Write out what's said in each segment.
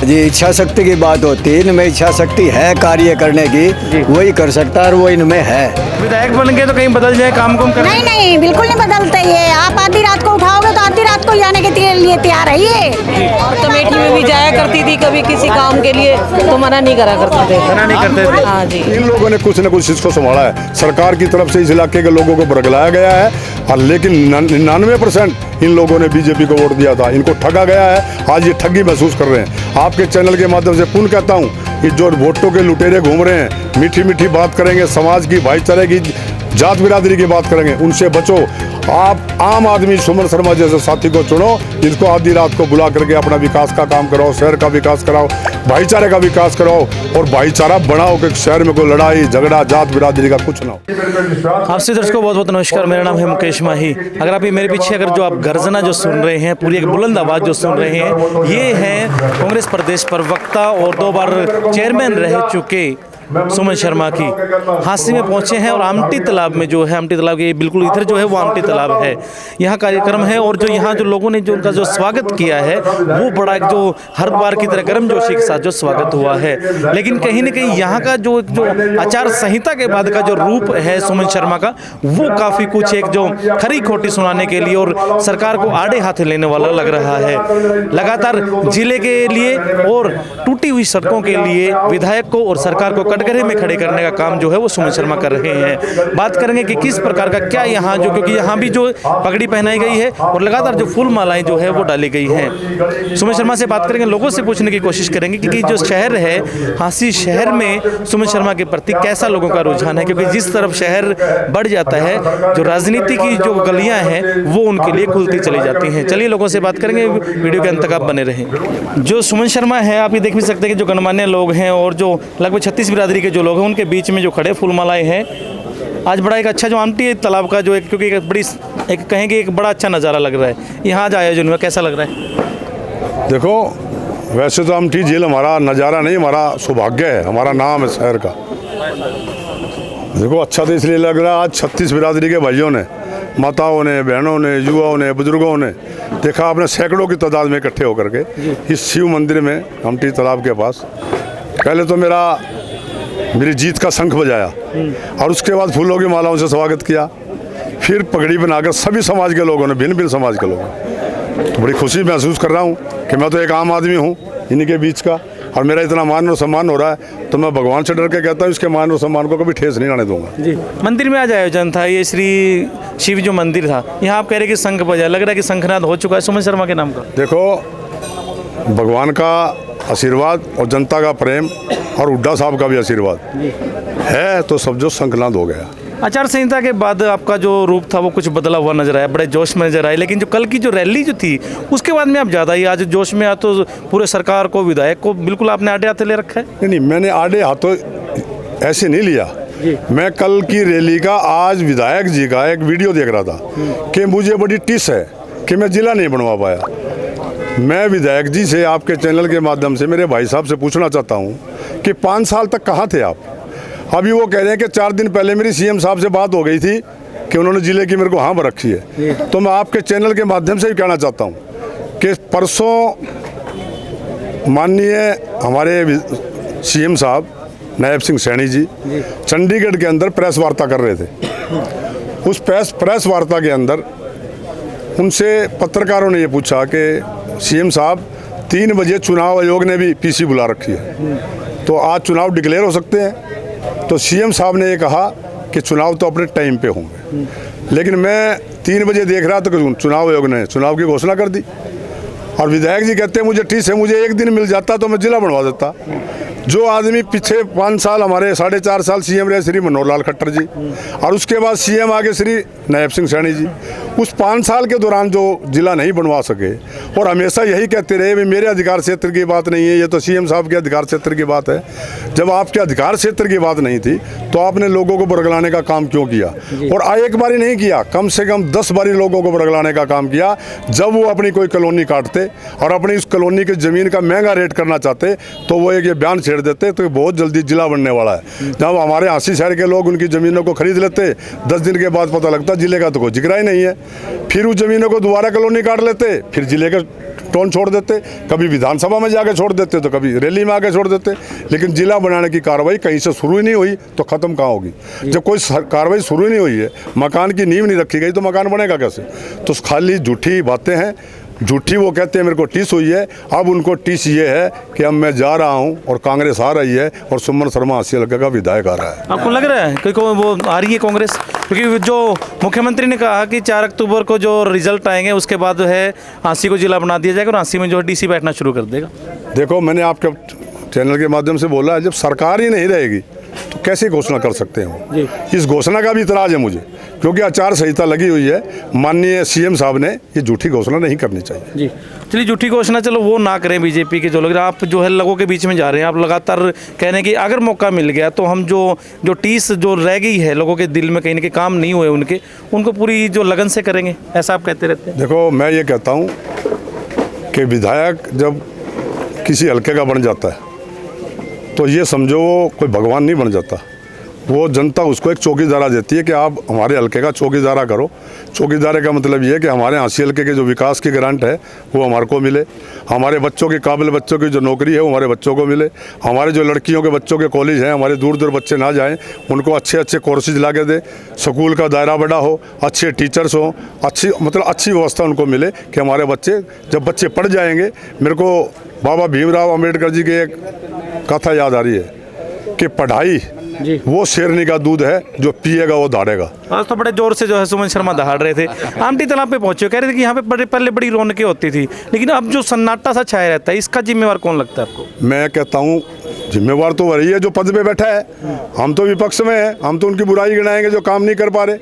जी इच्छा शक्ति की बात होती है, इनमें इच्छा शक्ति है कार्य करने की, वही कर सकता है और वो इनमें है। विधायक बन के तो कहीं बदल जाए काम कुम कर? नहीं नहीं, बिल्कुल नहीं बदलते ये। आप आधी रात को उठाओगे तो आधी रात को जाने के लिए तैयार है ये। कमेटी में भी जाया करती थी कभी किसी काम के लिए तो मना नहीं करा करते थे। मना नहीं करते थे। हाँ जी। इन लोगों ने कुछ न कुछ इसको संभाला है, सरकार की तरफ से इस इलाके के लोगों को बरगलाया गया है, और लेकिन 99% इन लोगों ने बीजेपी को वोट दिया था, इनको ठगा गया है। आज ये ठगी महसूस कर रहे हैं। आपके चैनल के माध्यम से पुनः कहता हूँ कि जो वोटों के लुटेरे घूम रहे हैं, मीठी मीठी बात करेंगे, समाज की भाईचारे की जात बिरादरी की बात करेंगे, उनसे बचो। आप आम आदमी सुमन शर्मा जैसे साथी को चुनो, जिसको आधी रात को बुला करके अपना विकास का काम कराओ, शहर का विकास कराओ, भाईचारे का विकास कराओ और भाईचारा बढ़ाओ कि शहर में कोई लड़ाई झगड़ा जात बिरादरी का कुछ ना हो। आपसे दर्शकों बहुत बहुत नमस्कार, मेरा नाम है मुकेश माही। अगर आप ये मेरे पीछे अगर जो आप गर्जना जो सुन रहे हैं, पूरी एक बुलंद आवाज़ जो सुन रहे हैं, ये है कांग्रेस प्रदेश प्रवक्ता और 2 बार चेयरमैन रह चुके सुमन शर्मा की हांसी में पहुंचे हैं। और आमटी तालाब में जो है, आमटी तालाब के बिल्कुल इधर जो है वो आमटी तालाब है, यहाँ कार्यक्रम है। और जो यहाँ जो लोगों ने जो उनका जो स्वागत किया है वो बड़ा एक जो हर बार की तरह गर्मजोशी के साथ जो स्वागत हुआ है। लेकिन कहीं ना कहीं यहाँ का जो आचार संहिता के बाद का जो रूप है सुमन शर्मा का, वो काफ़ी कुछ एक जो खरी खोटी सुनाने के लिए और सरकार को आड़े हाथ लेने वाला लग रहा है। लगातार जिले के लिए और टूटी हुई सड़कों के लिए विधायक को और सरकार को कटघरे में खड़े करने का काम जो है वो सुमन शर्मा कर रहे हैं। बात करेंगे कि किस प्रकार का क्या यहाँ जो, क्योंकि यहाँ भी जो पगड़ी पहनाई गई है और लगातार जो फूल मालाएं जो है वो डाली गई हैं। सुमन शर्मा से बात करेंगे, लोगों से पूछने की कोशिश करेंगे कि जो शहर है हांसी शहर में सुमन शर्मा के प्रति कैसा लोगों का रुझान है, क्योंकि जिस तरफ शहर बढ़ जाता है जो राजनीति की जो गलियाँ हैं वो उनके लिए खुलती चली जाती हैं। चलिए लोगों से बात करेंगे, वीडियो के अंत तक आप बने रहें। जो सुमन शर्मा है, आप ये देख भी सकते हैं कि जो गणमान्य लोग हैं और जो लगभग 36 बिरादरी के जो लोग हैं उनके बीच में जो खड़े फूलमालाएं हैं। आज बड़ा एक अच्छा जो आमटी तालाब का जो एक, क्योंकि एक बड़ी एक कहेंगे एक बड़ा अच्छा नज़ारा लग रहा है यहाँ आज आयोजन में, कैसा लग रहा है? देखो, वैसे तो आमटी झील हमारा नज़ारा नहीं, हमारा सौभाग्य है, हमारा नाम है शहर का। देखो अच्छा तो इसलिए लग रहा है, आज 36 बिरादरी के भाइयों ने, माताओं ने, बहनों ने, युवाओं ने, बुजुर्गों ने देखा, आपने सैकड़ों की तादाद में इकट्ठे होकर के इस शिव मंदिर में आमटी तालाब के पास पहले तो मेरी जीत का शंख बजाया और उसके बाद फूलों की मालाओं से स्वागत किया, फिर पगड़ी बनाकर सभी समाज के लोगों ने, भिन्न भिन्न समाज के लोगों, तो बड़ी खुशी महसूस कर रहा हूँ कि मैं तो एक आम आदमी हूँ इन्हीं के बीच का, और मेरा इतना मान और सम्मान हो रहा है तो मैं भगवान से डर के कहता हूँ इसके मान और सम्मान को कभी ठेस नहीं आने दूंगा। जी, मंदिर में आज आयोजन था, ये श्री शिव जो मंदिर था, यहाँ आप कह रहे कि शंख बजा, लग रहा है कि शंखनाद हो चुका है सुमन शर्मा के नाम का। देखो, भगवान का आशीर्वाद और जनता का प्रेम और हुड्डा साहब का भी आशीर्वाद है तो सब जो शंखनाद हो गया। आचार संहिता के बाद आपका जो रूप था वो कुछ बदला हुआ नजर आया, बड़े जोश में नजर आए, लेकिन जो कल की जो रैली जो थी उसके बाद में आप ज़्यादा ही आज जोश में आ, तो पूरे सरकार को, विधायक को बिल्कुल आपने आड़े हाथे ले रखा है। नहीं, मैंने आड़े हाथों ऐसे नहीं लिया। मैं कल की रैली का, आज विधायक जी का एक वीडियो देख रहा था कि मुझे बड़ी टिस है कि मैं जिला नहीं बनवा पाया। मैं विधायक जी से आपके चैनल के माध्यम से मेरे भाई साहब से पूछना चाहता हूँ कि 5 साल तक कहाँ थे आप? अभी वो कह रहे हैं कि 4 दिन पहले मेरी सीएम साहब से बात हो गई थी कि उन्होंने जिले की मेरे को हाँ पर रखी है। तो मैं आपके चैनल के माध्यम से ही कहना चाहता हूँ कि परसों माननीय हमारे सीएम साहब नायब सिंह सैनी जी चंडीगढ़ के अंदर प्रेस वार्ता कर रहे थे। उस प्रेस वार्ता के अंदर उनसे पत्रकारों ने ये पूछा कि सीएम साहब 3 बजे चुनाव आयोग ने भी पीसी बुला रखी है, तो आज चुनाव डिक्लेयर हो सकते हैं? तो सीएम साहब ने ये कहा कि चुनाव तो अपने टाइम पे होंगे, लेकिन मैं 3 बजे देख रहा तो चुनाव आयोग ने चुनाव की घोषणा कर दी। और विधायक जी कहते हैं मुझे ठीक है, मुझे 1 दिन मिल जाता तो मैं जिला बनवा देता। जो आदमी पीछे 5 साल हमारे 4.5 साल सीएम रहे श्री मनोहर लाल खट्टर जी, और उसके बाद सीएम आगे श्री नायब सिंह सैनी जी, उस 5 साल के दौरान जो जिला नहीं बनवा सके और हमेशा यही कहते रहे भाई मेरे अधिकार क्षेत्र की बात नहीं है, ये तो सीएम साहब के अधिकार क्षेत्र की बात है। जब आपके अधिकार क्षेत्र की बात नहीं थी तो आपने लोगों को बरगलाने का काम क्यों किया? और एक बारी नहीं किया, कम से कम 10 बारी लोगों को बरगलाने का काम किया। जब वो अपनी कोई कॉलोनी काटते और अपनी उस कॉलोनी की ज़मीन का महंगा रेट करना चाहते तो वो एक ये बयान छेड़ देते तो बहुत जल्दी जिला बनने वाला है। जब हमारे हांसी शहर के लोग उनकी ज़मीनों को खरीद लेते, 10 दिन के बाद पता लगता जिले का तो कोई जिक्र ही नहीं है। फिर उस ज़मीनों को दोबारा कॉलोनी काट लेते, फिर जिले का टोन छोड़ देते, कभी विधानसभा में जाके छोड़ देते, तो कभी रैली में आके छोड़ देते। लेकिन जिला बनाने की कार्रवाई कहीं से शुरू ही नहीं हुई तो ख़त्म कहाँ होगी? जब कोई कार्रवाई शुरू ही नहीं हुई है, मकान की नींव नहीं रखी गई, तो मकान बनेगा कैसे? तो खाली झूठी बातें हैं, झूठी वो कहते हैं मेरे को टीस हुई है। अब उनको टीस ये है कि अब मैं जा रहा हूं और कांग्रेस आ रही है और सुमन शर्मा अस्सी हल्के का विधायक आ रहा है। आपको लग रहा है कि वो आ रही है कांग्रेस? क्योंकि जो मुख्यमंत्री ने कहा कि 4 अक्टूबर को जो रिजल्ट आएंगे उसके बाद जो है हांसी को जिला बना दिया जाएगा और हांसी में जो है डीसी बैठना शुरू कर देगा। देखो, मैंने आपके चैनल के माध्यम से बोला है, जब सरकार ही नहीं रहेगी तो कैसे घोषणा कर सकते हो? इस घोषणा का भी इतराज है मुझे, क्योंकि आचार संहिता लगी हुई है। माननीय सीएम साहब ने ये झूठी घोषणा नहीं करनी चाहिए। जी चलिए, झूठी घोषणा चलो वो ना करें बीजेपी के जो लोग। आप जो है लोगों के बीच में जा रहे हैं, आप लगातार कहने की अगर मौका मिल गया तो हम जो टीस जो रह गई है लोगों के दिल में, कहीं ना कहीं काम नहीं हुए उनको पूरी जो लगन से करेंगे, ऐसा आप कहते रहते हैं। देखो, मैं ये कहता हूँ कि विधायक जब किसी हल्के का बन जाता है तो ये समझो वो कोई भगवान नहीं बन जाता। वो जनता उसको एक चौकीदारा देती है कि आप हमारे हल्के का चौकीदारा करो। चौकीदारे का मतलब ये है कि हमारे हांसी हल्के के जो विकास की ग्रांट है वो हमारे को मिले, हमारे बच्चों की काबिल बच्चों की जो नौकरी है वो हमारे बच्चों को मिले, हमारे जो लड़कियों के बच्चों के कॉलेज हैं, हमारे दूर दूर बच्चे ना जाएं, उनको अच्छे अच्छे कोर्सेज ला के दे, स्कूल का दायरा बड़ा हो, अच्छे टीचर्स हो, अच्छी व्यवस्था उनको मिले कि हमारे बच्चे जब बच्चे पढ़ जाएंगे। मेरे को बाबा भीमराव अम्बेडकर जी की एक कथा याद आ रही है कि पढ़ाई वो शेरनी का दूध है, जो पिएगा वो दहाड़ेगा। आज तो बड़े जोर से जो है सुमन शर्मा दहाड़ रहे थे। आमटी तालाब पे पहुंचे, कह रहे थे कि यहाँ पे पहले बड़ी रौनकें होती थी, लेकिन अब जो सन्नाटा सा छाया रहता है, इसका जिम्मेवार कौन लगता है आपको? मैं कहता हूँ जिम्मेवार तो वही है जो पद पे बैठा है। हम तो विपक्ष में हैं, हम तो उनकी बुराई गिनाएंगे जो काम नहीं कर पा रहे।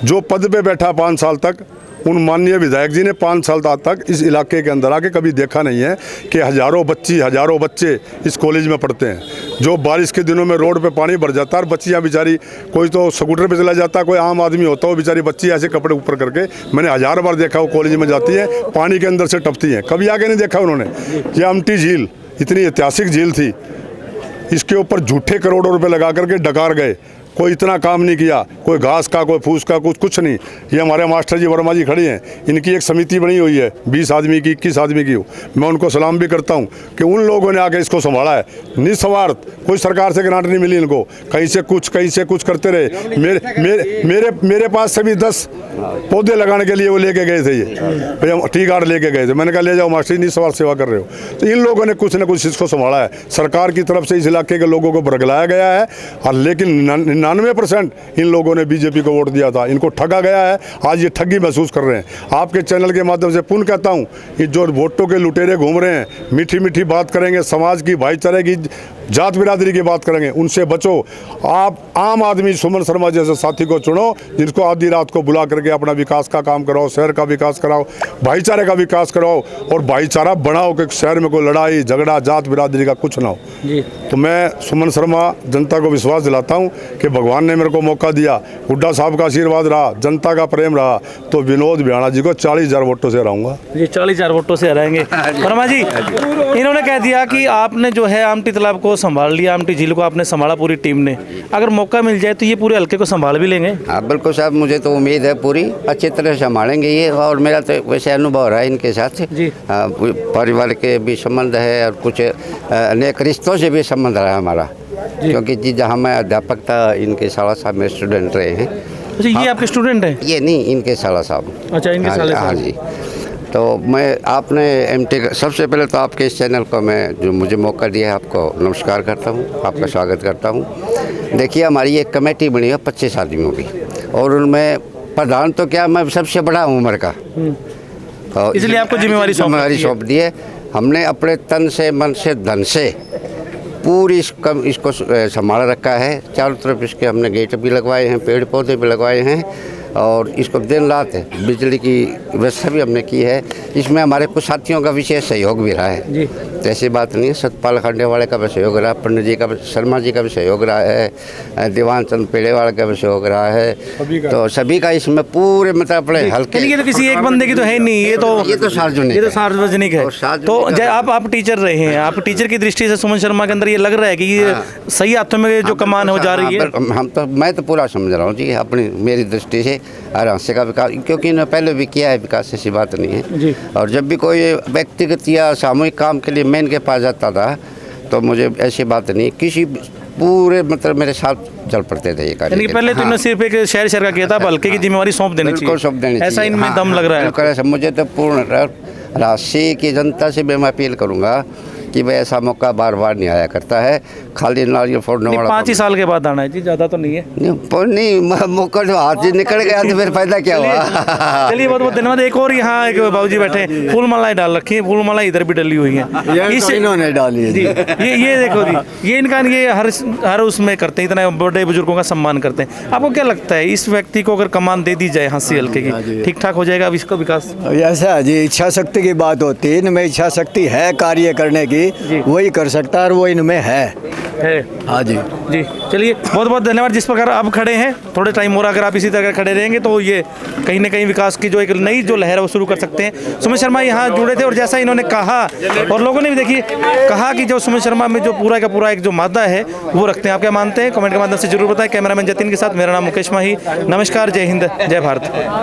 जो पद पे बैठा 5 साल तक, उन माननीय विधायक जी ने 5 साल तक इस इलाके के अंदर आके कभी देखा नहीं है कि हजारों बच्चे इस कॉलेज में पढ़ते हैं। जो बारिश के दिनों में रोड पे पानी भर जाता है और बच्चियाँ बेचारी, कोई तो स्कूटर पे चला जाता है, कोई आम आदमी होता है, वो बेचारी बच्ची ऐसे कपड़े ऊपर करके, मैंने 1000 बार देखा वो कॉलेज में जाती है, पानी के अंदर से टपती हैं। कभी आगे नहीं देखा उन्होंने। ये अमटी झील इतनी ऐतिहासिक झील थी, इसके ऊपर झूठे करोड़ों रुपए लगा करके डकार गए, कोई इतना काम नहीं किया, कोई घास का, कोई फूस का, कुछ नहीं। ये हमारे मास्टर जी वर्मा जी खड़ी हैं, इनकी एक समिति बनी हुई है 20 आदमी की, 21 आदमी की। मैं उनको सलाम भी करता हूँ कि उन लोगों ने आके इसको संभाला है निस्वार्थ। कोई सरकार से ग्रांट नहीं मिली इनको, कहीं से कुछ करते रहे। मेरे पास से भी 10 पौधे लगाने के लिए वो लेके गए थे, ये टी गार्ड लेके गए थे। मैंने कहा ले जाओ मास्टर जी, निस्वार्थ सेवा कर रहे हो। तो इन लोगों ने कुछ न कुछ इसको संभाला है। सरकार की तरफ से इस इलाके के लोगों को बरगलाया गया है, और लेकिन 99% इन लोगों ने बीजेपी को वोट दिया था, इनको ठगा गया है। आज ये ठगी महसूस कर रहे हैं। आपके चैनल के माध्यम से पुनः कहता हूँ कि जो वोटों के लुटेरे घूम रहे हैं, मीठी मीठी बात करेंगे, समाज की, भाईचारे की, जात बिरादरी की बात करेंगे, उनसे बचो। आप आम आदमी सुमन शर्मा जैसे साथी को चुनो, जिनको आधी रात को बुला करके अपना विकास का काम कराओ, शहर का विकास कराओ, भाईचारे का विकास कराओ, और भाईचारा बढ़ाओ कि शहर में कोई लड़ाई झगड़ा जात बिरादरी का कुछ ना हो। तो मैं सुमन शर्मा जनता को विश्वास दिलाता हूँ कि भगवान ने मेरे को मौका दिया, हुड्डा साहब का आशीर्वाद रहा, जनता का प्रेम रहा, तो विनोद बिहाना जी को 40,000 वोटों से हराऊंगा। जी 40,000 वोटों से हराएंगे। वर्मा जी, इन्होंने कह दिया कि आपने जो है आमटी तालाब को संभाल लिया, आमटी झील को आपने संभाला पूरी टीम ने, अगर मौका मिल जाए तो ये पूरे हल्के को संभाल भी लेंगे? हाँ बिल्कुल साहब, मुझे तो उम्मीद है पूरी अच्छी तरह संभालेंगे ये, और मेरा तो वैसे अनुभव रहा है इनके साथ जी। परिवार के भी संबंध है और कुछ अनेक रिश्तों से भी संबंध रहा है हमारा, क्योंकि जी जहाँ मैं अध्यापक था, इनके साला साहब में स्टूडेंट रहे हैं। अच्छा, ये आपके स्टूडेंट हैं? ये नहीं, इनके साला साहब। अच्छा, इनके साले साहब। हाँ जी। तो मैं आपने एमटी, सबसे पहले तो आपके इस चैनल को मैं जो मुझे मौका दिया है, आपको नमस्कार करता हूँ, आपका स्वागत करता हूँ। देखिए, हमारी एक कमेटी बनी है 25 आदमियों की, और उनमें प्रधान तो क्या, मैं सबसे बड़ा हूँ उम्र का, इसलिए आपको जिम्मेवारी सौंप दी है। हमने अपने तन से, मन से, धन से पूरी इसको संभाल रखा है। चारों तरफ इसके हमने गेट भी लगवाए हैं, पेड़ पौधे भी लगवाए हैं, और इसको दिन रात बिजली की व्यवस्था भी हमने की है। इसमें हमारे कुछ साथियों का विशेष सहयोग भी रहा है जी। तो ऐसी बात नहीं है, सतपाल खंडेवाले का भी सहयोग रहा है, पंडित जी का, शर्मा जी का भी सहयोग रहा है, दीवान चंद पेड़ेवाल का भी सहयोग रहा है, तो सभी का इसमें पूरे मतलब अपने हल्के। ये तो किसी एक बंदे की तो है नहीं, ये तो सार्वजनिक है। तो आप टीचर रहे हैं, आप टीचर की दृष्टि से सुमन शर्मा के अंदर ये लग रहा है कि ये सही हाथों में जो कमान हो जा रही है? मैं तो पूरा समझ रहा हूँ जी, अपनी मेरी दृष्टि से आराम से का विकास, क्योंकि इन्होंने पहले भी किया है विकास, ऐसी बात नहीं है जी। और जब भी कोई व्यक्तिगत या सामूहिक काम के लिए मैं इनके पास जाता था तो मुझे ऐसी बात नहीं, किसी पूरे मतलब मेरे साथ चल पड़ते थे ये कार्य। यानी कि पहले तो इन्होंने सिर्फ एक शहर का किया था, हल्के की जिम्मेवारी सौंप देनी बिल्कुल सौंप देनी चाहिए, ऐसा चाहिए। इनमें हाँ, दम लग रहा है। बिल्कुल ऐसा। मुझे तो पूर्ण राशि की जनता से भी मैं अपील करूँगा कि भाई ऐसा मौका बार बार नहीं आया करता है, खाली नारियल फोड़ने वाला 5 ही साल के बाद आना है जी, ज़्यादा तो नहीं है। नहीं मौका जो हाथ से निकल गया तो फिर फायदा क्या हुआ। चलिए बहुत बहुत धन्यवाद। एक और यहाँ एक बाबूजी बैठे, फूल मालाएं डाल रखी हैं, फूल मालाएं इधर भी डली हुई हैं। ये तो इन्होंने डाली है जी, ये देखो जी, ये इनका ये हर उसमें करते हैं, इतना बड़े बुजुर्गों का सम्मान करते हैं। आपको क्या लगता है इस व्यक्ति को अगर कमान दे दी जाए हंसी हल्के की, ठीक ठाक हो जाएगा अब इसका विकास? ऐसा है जी, इच्छा शक्ति की बात होती है, इनमें इच्छा शक्ति है कार्य करने की, वही कर सकता है और वो इनमें है। हाँ जी जी। चलिए बहुत बहुत धन्यवाद। जिस प्रकार आप खड़े हैं, थोड़े टाइम और अगर आप इसी तरह खड़े रहेंगे तो ये कहीं ना कहीं विकास की जो एक नई जो लहर है वो शुरू कर सकते हैं। सुमित शर्मा यहाँ जुड़े थे और जैसा इन्होंने कहा और लोगों ने भी देखिए कहा कि जो सुमित शर्मा में जो पूरा का पूरा एक जो मादा है वो रखते हैं। आप क्या मानते हैं कमेंट के माध्यम से जरूर बताएं। कैमरामैन जतिन के साथ मेरा नाम मुकेश माही। नमस्कार, जय हिंद, जय भारत।